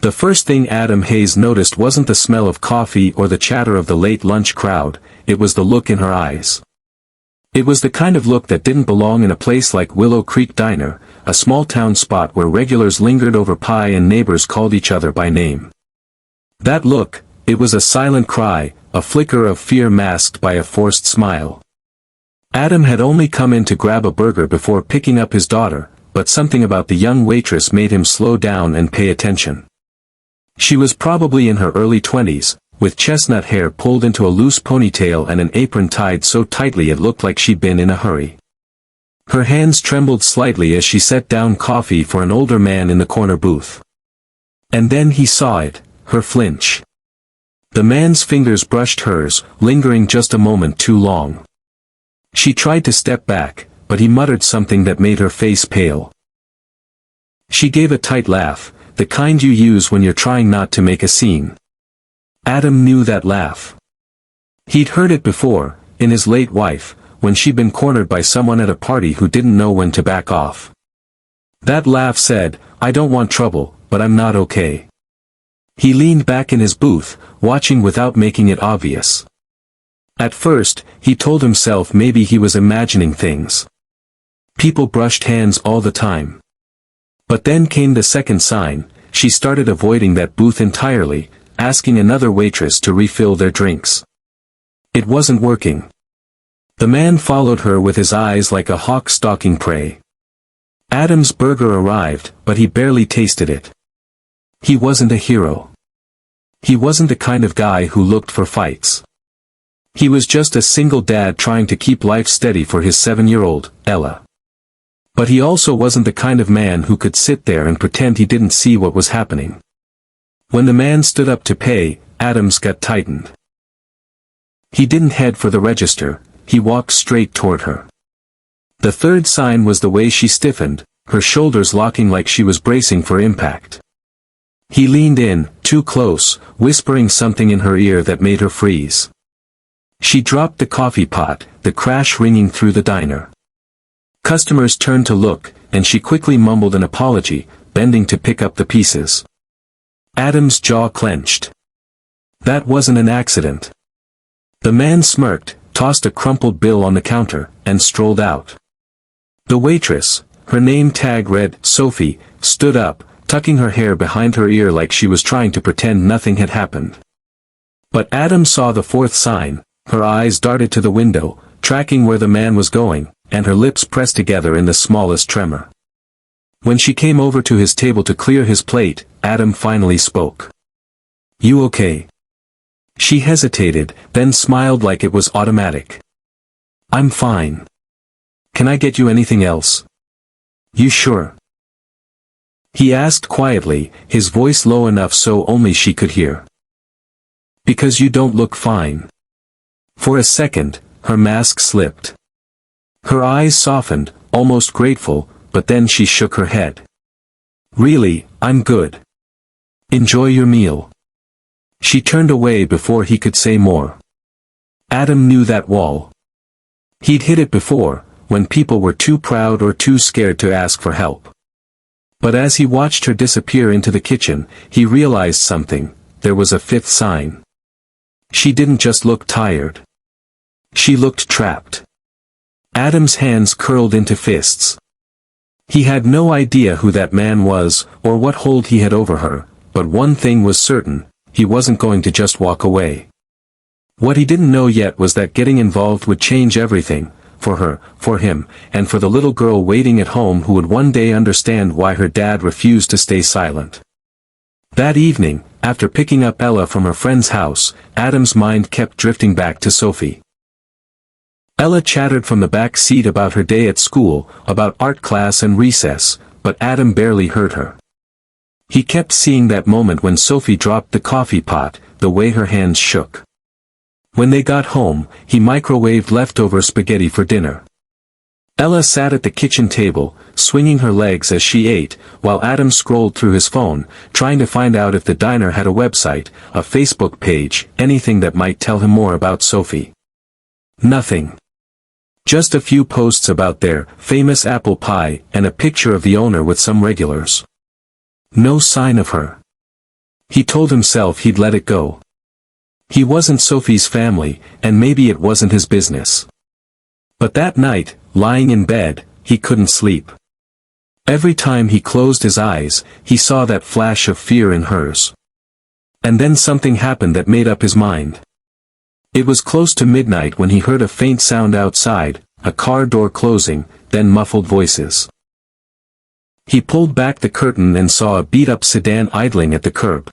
The first thing Adam Hayes noticed wasn't the smell of coffee or the chatter of the late lunch crowd, it was the look in her eyes. It was the kind of look that didn't belong in a place like Willow Creek Diner, a small-town spot where regulars lingered over pie and neighbors called each other by name. That look, it was a silent cry, a flicker of fear masked by a forced smile. Adam had only come in to grab a burger before picking up his daughter, but something about the young waitress made him slow down and pay attention. She was probably in her early 20s, with chestnut hair pulled into a loose ponytail and an apron tied so tightly it looked like she'd been in a hurry. Her hands trembled slightly as she set down coffee for an older man in the corner booth. And then he saw it, her flinch. The man's fingers brushed hers, lingering just a moment too long. She tried to step back, but he muttered something that made her face pale. She gave a tight laugh, the kind you use when you're trying not to make a scene. Adam knew that laugh. He'd heard it before, in his late wife, when she'd been cornered by someone at a party who didn't know when to back off. That laugh said, "I don't want trouble, but I'm not okay." He leaned back in his booth, watching without making it obvious. At first, he told himself maybe he was imagining things. People brushed hands all the time. But then came the second sign, she started avoiding that booth entirely, asking another waitress to refill their drinks. It wasn't working. The man followed her with his eyes like a hawk stalking prey. Adam's burger arrived, but he barely tasted it. He wasn't a hero. He wasn't the kind of guy who looked for fights. He was just a single dad trying to keep life steady for his 7-year-old, Ella. But he also wasn't the kind of man who could sit there and pretend he didn't see what was happening. When the man stood up to pay, Adam's gut tightened. He didn't head for the register, he walked straight toward her. The third sign was the way she stiffened, her shoulders locking like she was bracing for impact. He leaned in, too close, whispering something in her ear that made her freeze. She dropped the coffee pot, the crash ringing through the diner. Customers turned to look, and she quickly mumbled an apology, bending to pick up the pieces. Adam's jaw clenched. That wasn't an accident. The man smirked, tossed a crumpled bill on the counter, and strolled out. The waitress, her name tag read Sophie, stood up, tucking her hair behind her ear like she was trying to pretend nothing had happened. But Adam saw the fourth sign, her eyes darted to the window, tracking where the man was going, and her lips pressed together in the smallest tremor. When she came over to his table to clear his plate, Adam finally spoke. "You okay?" She hesitated, then smiled like it was automatic. "I'm fine. Can I get you anything else?" "You sure?" He asked quietly, his voice low enough so only she could hear. "Because you don't look fine." For a second, her mask slipped. Her eyes softened, almost grateful, but then she shook her head. "Really, I'm good. Enjoy your meal." She turned away before he could say more. Adam knew that wall. He'd hit it before, when people were too proud or too scared to ask for help. But as he watched her disappear into the kitchen, he realized something, there was a fifth sign. She didn't just look tired. She looked trapped. Adam's hands curled into fists. He had no idea who that man was, or what hold he had over her, but one thing was certain, he wasn't going to just walk away. What he didn't know yet was that getting involved would change everything, for her, for him, and for the little girl waiting at home who would one day understand why her dad refused to stay silent. That evening, after picking up Ella from her friend's house, Adam's mind kept drifting back to Sophie. Ella chattered from the back seat about her day at school, about art class and recess, but Adam barely heard her. He kept seeing that moment when Sophie dropped the coffee pot, the way her hands shook. When they got home, he microwaved leftover spaghetti for dinner. Ella sat at the kitchen table, swinging her legs as she ate, while Adam scrolled through his phone, trying to find out if the diner had a website, a Facebook page, anything that might tell him more about Sophie. Nothing. Just a few posts about their famous apple pie and a picture of the owner with some regulars. No sign of her. He told himself he'd let it go. He wasn't Sophie's family, and maybe it wasn't his business. But that night, lying in bed, he couldn't sleep. Every time he closed his eyes, he saw that flash of fear in hers. And then something happened that made up his mind. It was close to midnight when he heard a faint sound outside, a car door closing, then muffled voices. He pulled back the curtain and saw a beat-up sedan idling at the curb.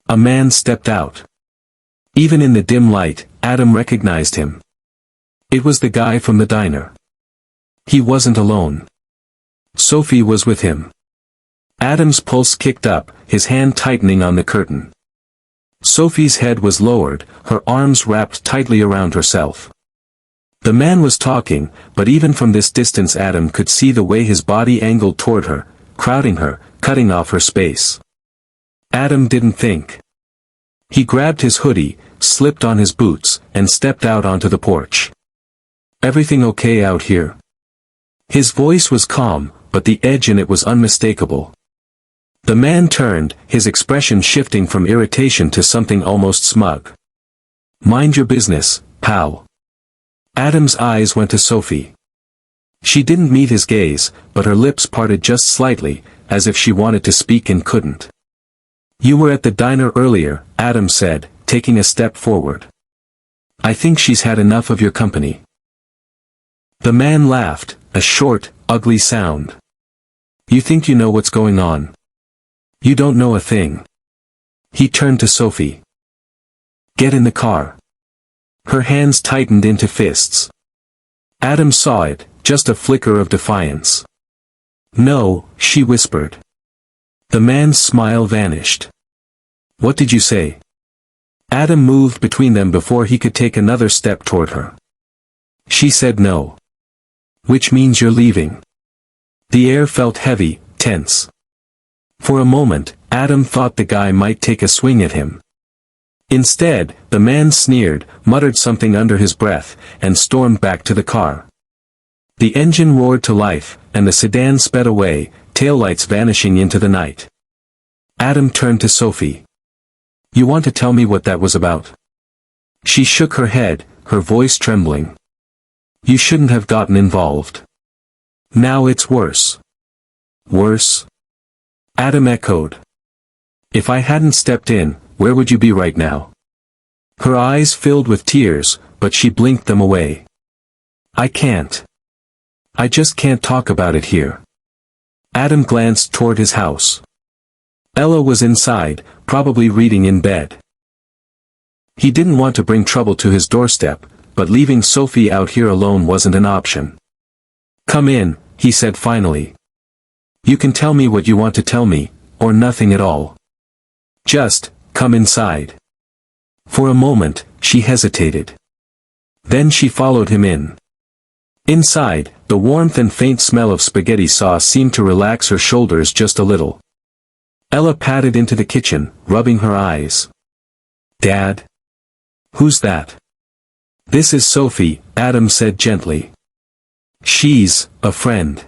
A man stepped out. Even in the dim light, Adam recognized him. It was the guy from the diner. He wasn't alone. Sophie was with him. Adam's pulse kicked up, his hand tightening on the curtain. Sophie's head was lowered, her arms wrapped tightly around herself. The man was talking, but even from this distance Adam could see the way his body angled toward her, crowding her, cutting off her space. Adam didn't think. He grabbed his hoodie, slipped on his boots, and stepped out onto the porch. "Everything okay out here?" His voice was calm, but the edge in it was unmistakable. The man turned, his expression shifting from irritation to something almost smug. "Mind your business, pal." Adam's eyes went to Sophie. She didn't meet his gaze, but her lips parted just slightly, as if she wanted to speak and couldn't. "You were at the diner earlier," Adam said, taking a step forward. "I think she's had enough of your company." The man laughed, a short, ugly sound. "You think you know what's going on? You don't know a thing." He turned to Sophie. "Get in the car." Her hands tightened into fists. Adam saw it, just a flicker of defiance. "No," she whispered. The man's smile vanished. "What did you say?" Adam moved between them before he could take another step toward her. She said no. "Which means you're leaving." The air felt heavy, tense. For a moment, Adam thought the guy might take a swing at him. Instead, the man sneered, muttered something under his breath, and stormed back to the car. The engine roared to life, and the sedan sped away, taillights vanishing into the night. Adam turned to Sophie. "You want to tell me what that was about?" She shook her head, her voice trembling. "You shouldn't have gotten involved. Now it's worse." "Worse?" Adam echoed. "If I hadn't stepped in, where would you be right now?" Her eyes filled with tears, but she blinked them away. "I can't. I just can't talk about it here." Adam glanced toward his house. Ella was inside, probably reading in bed. He didn't want to bring trouble to his doorstep, but leaving Sophie out here alone wasn't an option. "Come in," he said finally. "You can tell me what you want to tell me, or nothing at all. Just, come inside." For a moment, she hesitated. Then she followed him in. Inside, the warmth and faint smell of spaghetti sauce seemed to relax her shoulders just a little. Ella padded into the kitchen, rubbing her eyes. "Dad? Who's that?" "This is Sophie," Adam said gently. "She's a friend."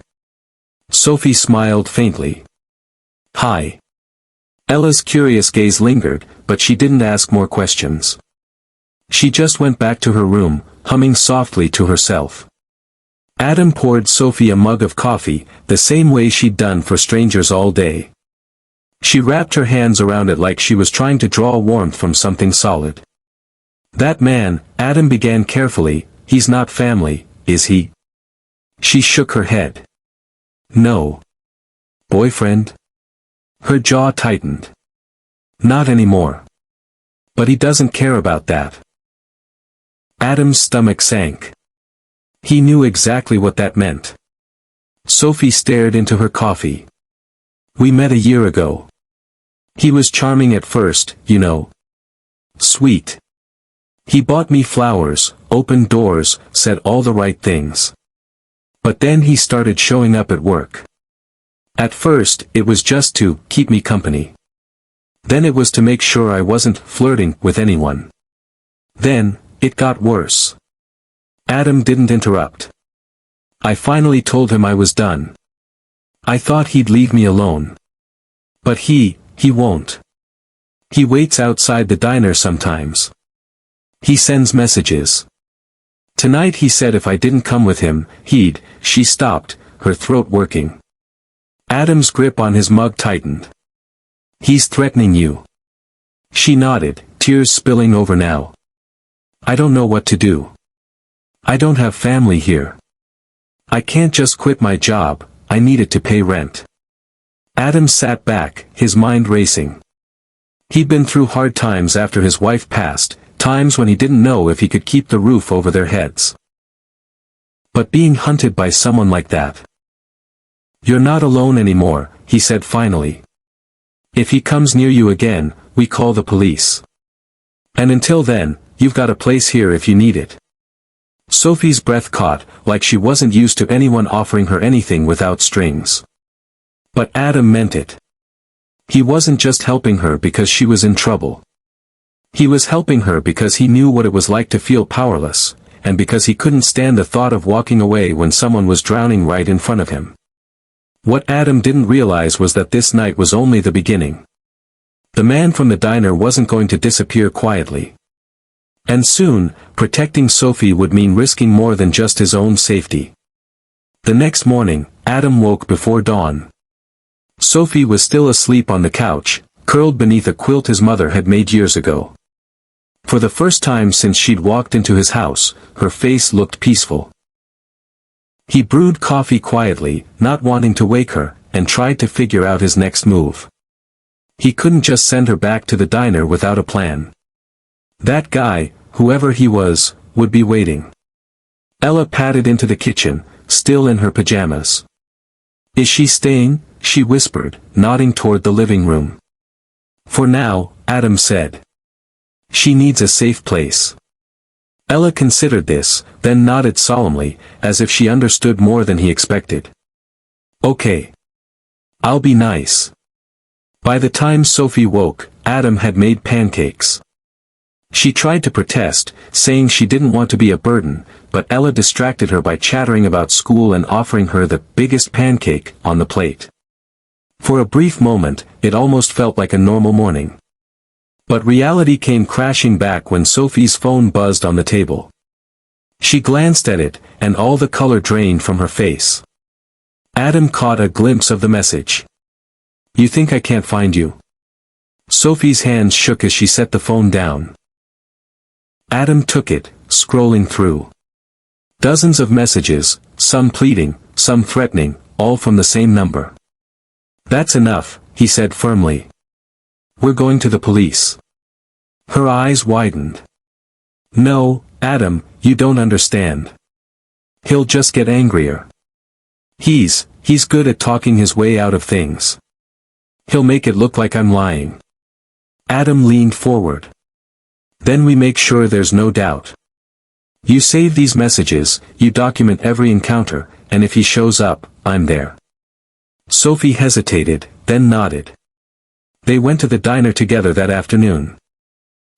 Sophie smiled faintly. "Hi." Ella's curious gaze lingered, but she didn't ask more questions. She just went back to her room, humming softly to herself. Adam poured Sophie a mug of coffee, the same way she'd done for strangers all day. She wrapped her hands around it like she was trying to draw warmth from something solid. "That man," Adam began carefully, "he's not family, is he?" She shook her head. "No." "Boyfriend?" Her jaw tightened. "Not anymore. But he doesn't care about that." Adam's stomach sank. He knew exactly what that meant. Sophie stared into her coffee. "We met a year ago. He was charming at first, you know. Sweet. He bought me flowers, opened doors, said all the right things. But then he started showing up at work. At first, it was just to keep me company. Then it was to make sure I wasn't flirting with anyone. Then, it got worse." Adam didn't interrupt. "I finally told him I was done. I thought he'd leave me alone. But he won't. He waits outside the diner sometimes. He sends messages. Tonight he said if I didn't come with him, She stopped, her throat working. Adam's grip on his mug tightened. He's threatening you. She nodded, tears spilling over now. I don't know what to do. I don't have family here. I can't just quit my job, I need it to pay rent. Adam sat back, his mind racing. He'd been through hard times after his wife passed, times when he didn't know if he could keep the roof over their heads. But being hunted by someone like that. You're not alone anymore, he said finally. If he comes near you again, we call the police. And until then, you've got a place here if you need it. Sophie's breath caught, like she wasn't used to anyone offering her anything without strings. But Adam meant it. He wasn't just helping her because she was in trouble. He was helping her because he knew what it was like to feel powerless, and because he couldn't stand the thought of walking away when someone was drowning right in front of him. What Adam didn't realize was that this night was only the beginning. The man from the diner wasn't going to disappear quietly. And soon, protecting Sophie would mean risking more than just his own safety. The next morning, Adam woke before dawn. Sophie was still asleep on the couch, curled beneath a quilt his mother had made years ago. For the first time since she'd walked into his house, her face looked peaceful. He brewed coffee quietly, not wanting to wake her, and tried to figure out his next move. He couldn't just send her back to the diner without a plan. That guy, whoever he was, would be waiting. Ella padded into the kitchen, still in her pajamas. Is she staying? She whispered, nodding toward the living room. For now, Adam said. She needs a safe place. Ella considered this, then nodded solemnly, as if she understood more than he expected. Okay. I'll be nice. By the time Sophie woke, Adam had made pancakes. She tried to protest, saying she didn't want to be a burden, but Ella distracted her by chattering about school and offering her the biggest pancake on the plate. For a brief moment, it almost felt like a normal morning. But reality came crashing back when Sophie's phone buzzed on the table. She glanced at it, and all the color drained from her face. Adam caught a glimpse of the message. You think I can't find you? Sophie's hands shook as she set the phone down. Adam took it, scrolling through. Dozens of messages, some pleading, some threatening, all from the same number. That's enough, he said firmly. We're going to the police. Her eyes widened. No, Adam, you don't understand. He'll just get angrier. He's good at talking his way out of things. He'll make it look like I'm lying. Adam leaned forward. Then we make sure there's no doubt. You save these messages, you document every encounter, and if he shows up, I'm there. Sophie hesitated, then nodded. They went to the diner together that afternoon.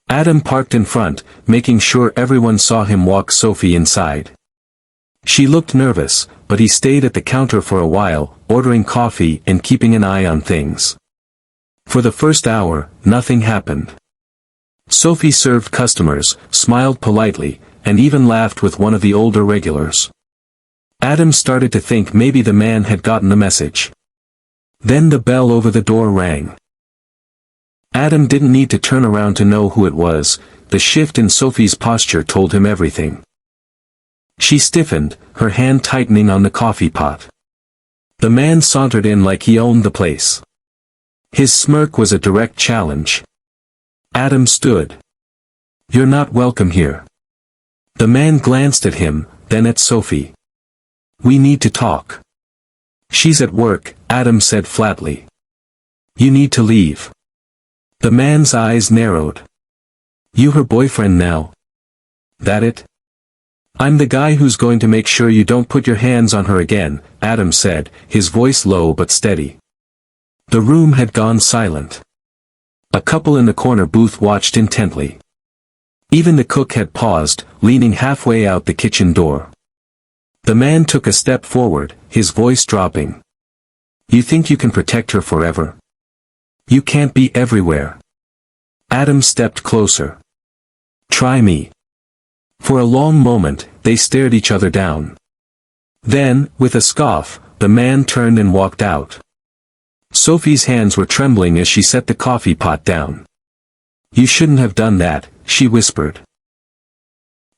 Adam parked in front, making sure everyone saw him walk Sophie inside. She looked nervous, but he stayed at the counter for a while, ordering coffee and keeping an eye on things. For the first hour, nothing happened. Sophie served customers, smiled politely, and even laughed with one of the older regulars. Adam started to think maybe the man had gotten the message. Then the bell over the door rang. Adam didn't need to turn around to know who it was, the shift in Sophie's posture told him everything. She stiffened, her hand tightening on the coffee pot. The man sauntered in like he owned the place. His smirk was a direct challenge. Adam stood. You're not welcome here. The man glanced at him, then at Sophie. We need to talk. She's at work, Adam said flatly. You need to leave. The man's eyes narrowed. You her boyfriend now? That it? I'm the guy who's going to make sure you don't put your hands on her again, Adam said, his voice low but steady. The room had gone silent. A couple in the corner booth watched intently. Even the cook had paused, leaning halfway out the kitchen door. The man took a step forward, his voice dropping. You think you can protect her forever? You can't be everywhere. Adam stepped closer. "Try me." For a long moment, they stared each other down. Then, with a scoff, the man turned and walked out. Sophie's hands were trembling as she set the coffee pot down. "You shouldn't have done that," she whispered.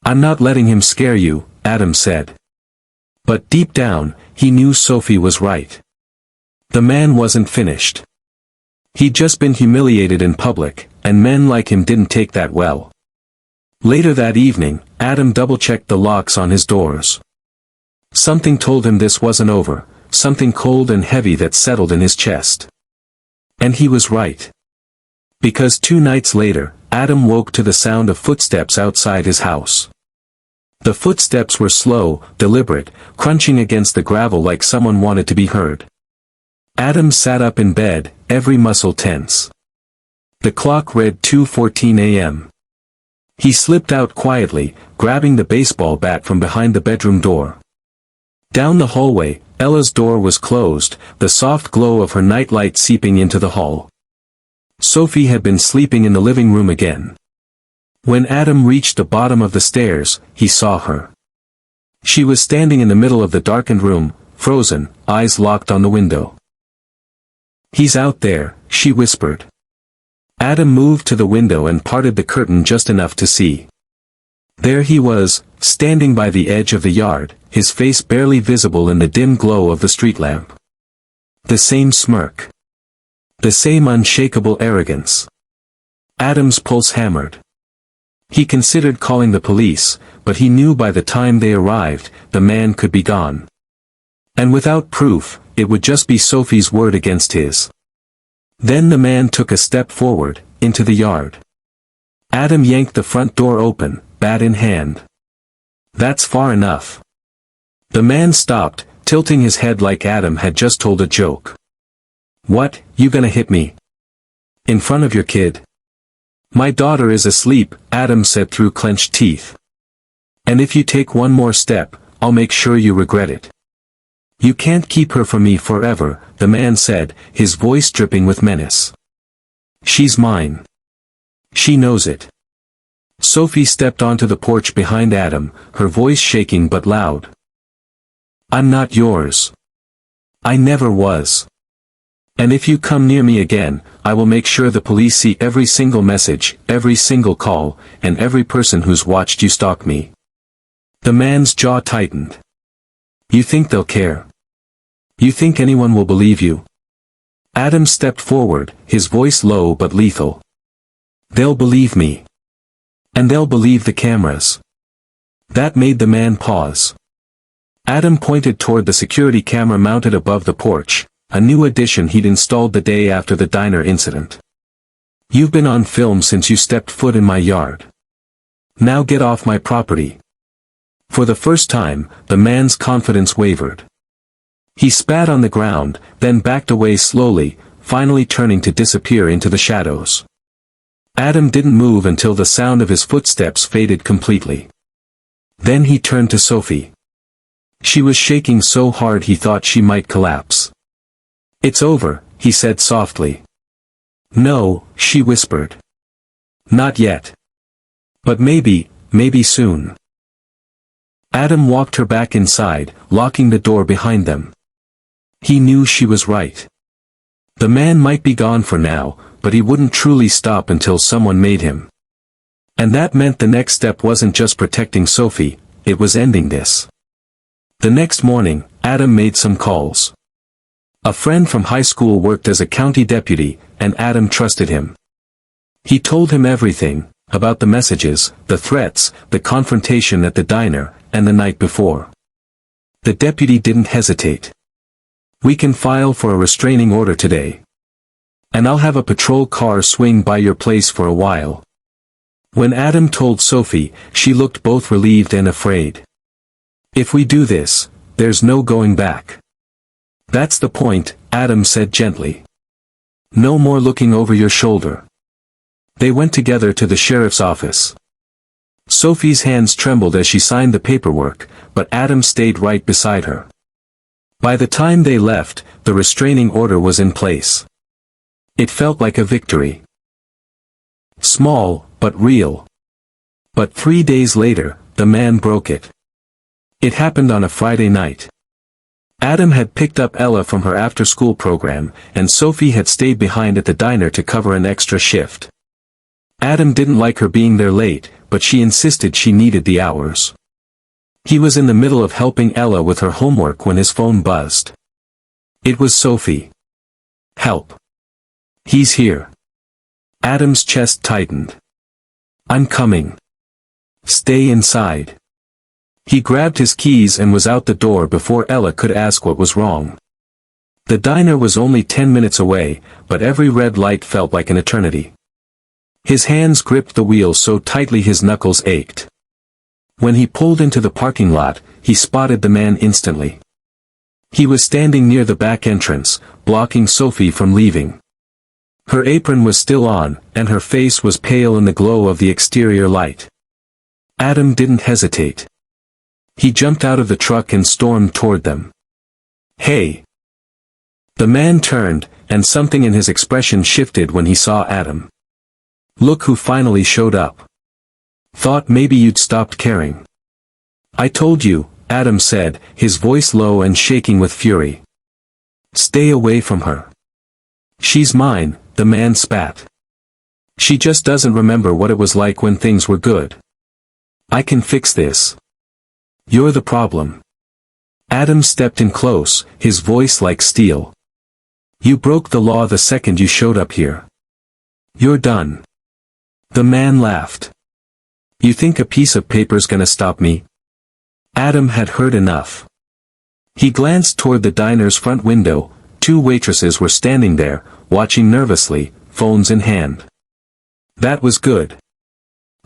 "I'm not letting him scare you," Adam said. But deep down, he knew Sophie was right. The man wasn't finished. He'd just been humiliated in public, and men like him didn't take that well. Later that evening, Adam double-checked the locks on his doors. Something told him this wasn't over, something cold and heavy that settled in his chest. And he was right. Because 2 nights later, Adam woke to the sound of footsteps outside his house. The footsteps were slow, deliberate, crunching against the gravel like someone wanted to be heard. Adam sat up in bed, every muscle tense. The clock read 2:14 a.m. He slipped out quietly, grabbing the baseball bat from behind the bedroom door. Down the hallway, Ella's door was closed, the soft glow of her nightlight seeping into the hall. Sophie had been sleeping in the living room again. When Adam reached the bottom of the stairs, he saw her. She was standing in the middle of the darkened room, frozen, eyes locked on the window. "He's out there," she whispered. Adam moved to the window and parted the curtain just enough to see. There he was, standing by the edge of the yard, his face barely visible in the dim glow of the street lamp. The same smirk. The same unshakable arrogance. Adam's pulse hammered. He considered calling the police, but he knew by the time they arrived, the man could be gone. And without proof, it would just be Sophie's word against his. Then the man took a step forward, into the yard. Adam yanked the front door open, bat in hand. "That's far enough." The man stopped, tilting his head like Adam had just told a joke. "What, you gonna hit me? In front of your kid?" "My daughter is asleep," Adam said through clenched teeth. "And if you take one more step, I'll make sure you regret it." "You can't keep her from me forever," the man said, his voice dripping with menace. "She's mine. She knows it." Sophie stepped onto the porch behind Adam, her voice shaking but loud. "I'm not yours. I never was. And if you come near me again, I will make sure the police see every single message, every single call, and every person who's watched you stalk me." The man's jaw tightened. "You think they'll care? You think anyone will believe you?" Adam stepped forward, his voice low but lethal. "They'll believe me. And they'll believe the cameras." That made the man pause. Adam pointed toward the security camera mounted above the porch, a new addition he'd installed the day after the diner incident. "You've been on film since you stepped foot in my yard. Now get off my property." For the first time, the man's confidence wavered. He spat on the ground, then backed away slowly, finally turning to disappear into the shadows. Adam didn't move until the sound of his footsteps faded completely. Then he turned to Sophie. She was shaking so hard he thought she might collapse. "It's over," he said softly. "No," she whispered. "Not yet. But maybe soon." Adam walked her back inside, locking the door behind them. He knew she was right. The man might be gone for now, but he wouldn't truly stop until someone made him. And that meant the next step wasn't just protecting Sophie, it was ending this. The next morning, Adam made some calls. A friend from high school worked as a county deputy, and Adam trusted him. He told him everything, about the messages, the threats, the confrontation at the diner, and the night before. The deputy didn't hesitate. "We can file for a restraining order today. And I'll have a patrol car swing by your place for a while." When Adam told Sophie, she looked both relieved and afraid. "If we do this, there's no going back." "That's the point," Adam said gently. "No more looking over your shoulder." They went together to the sheriff's office. Sophie's hands trembled as she signed the paperwork, but Adam stayed right beside her. By the time they left, the restraining order was in place. It felt like a victory. Small, but real. But 3 days later, the man broke it. It happened on a Friday night. Adam had picked up Ella from her after-school program, and Sophie had stayed behind at the diner to cover an extra shift. Adam didn't like her being there late, but she insisted she needed the hours. He was in the middle of helping Ella with her homework when his phone buzzed. It was Sophie. "Help. He's here." Adam's chest tightened. "I'm coming. Stay inside." He grabbed his keys and was out the door before Ella could ask what was wrong. The diner was only 10 minutes away, but every red light felt like an eternity. His hands gripped the wheel so tightly his knuckles ached. When he pulled into the parking lot, he spotted the man instantly. He was standing near the back entrance, blocking Sophie from leaving. Her apron was still on, and her face was pale in the glow of the exterior light. Adam didn't hesitate. He jumped out of the truck and stormed toward them. "Hey!" The man turned, and something in his expression shifted when he saw Adam. "Look who finally showed up. Thought maybe you'd stopped caring." "I told you," Adam said, his voice low and shaking with fury. "Stay away from her. She's mine," the man spat. "She just doesn't remember what it was like when things were good. I can fix this. You're the problem." Adam stepped in close, his voice like steel. "You broke the law the second you showed up here. You're done." The man laughed. "You think a piece of paper's gonna stop me?" Adam had heard enough. He glanced toward the diner's front window. 2 waitresses were standing there, watching nervously, phones in hand. That was good.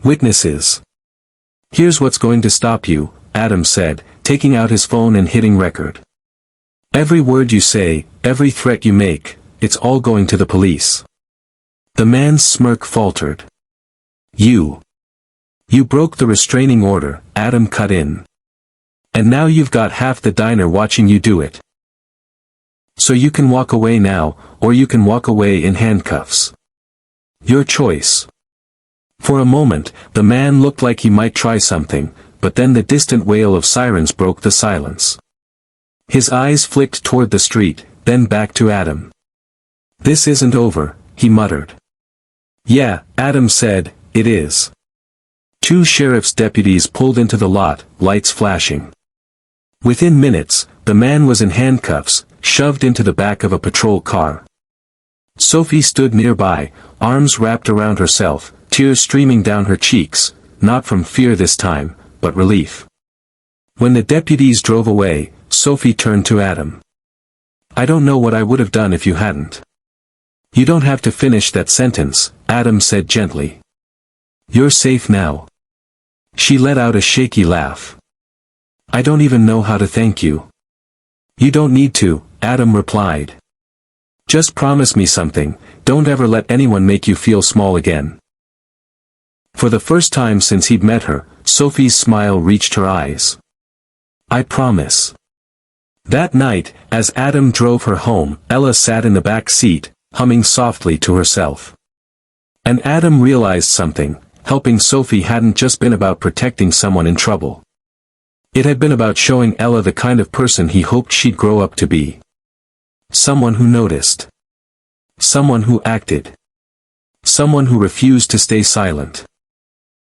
Witnesses. "Here's what's going to stop you," Adam said, taking out his phone and hitting record. "Every word you say, every threat you make, it's all going to the police." The man's smirk faltered. You broke the restraining order," Adam cut in. "And now you've got half the diner watching you do it. So you can walk away now, or you can walk away in handcuffs. Your choice." For a moment, the man looked like he might try something, but then the distant wail of sirens broke the silence. His eyes flicked toward the street, then back to Adam. "This isn't over," he muttered. "Yeah," Adam said, "it is." 2 sheriff's deputies pulled into the lot, lights flashing. Within minutes, the man was in handcuffs, shoved into the back of a patrol car. Sophie stood nearby, arms wrapped around herself, tears streaming down her cheeks, not from fear this time, but relief. When the deputies drove away, Sophie turned to Adam. "I don't know what I would have done if you hadn't." "You don't have to finish that sentence," Adam said gently. "You're safe now." She let out a shaky laugh. "I don't even know how to thank you." "You don't need to," Adam replied. "Just promise me something, don't ever let anyone make you feel small again." For the first time since he'd met her, Sophie's smile reached her eyes. "I promise." That night, as Adam drove her home, Ella sat in the back seat, humming softly to herself. And Adam realized something: helping Sophie hadn't just been about protecting someone in trouble. It had been about showing Ella the kind of person he hoped she'd grow up to be. Someone who noticed. Someone who acted. Someone who refused to stay silent.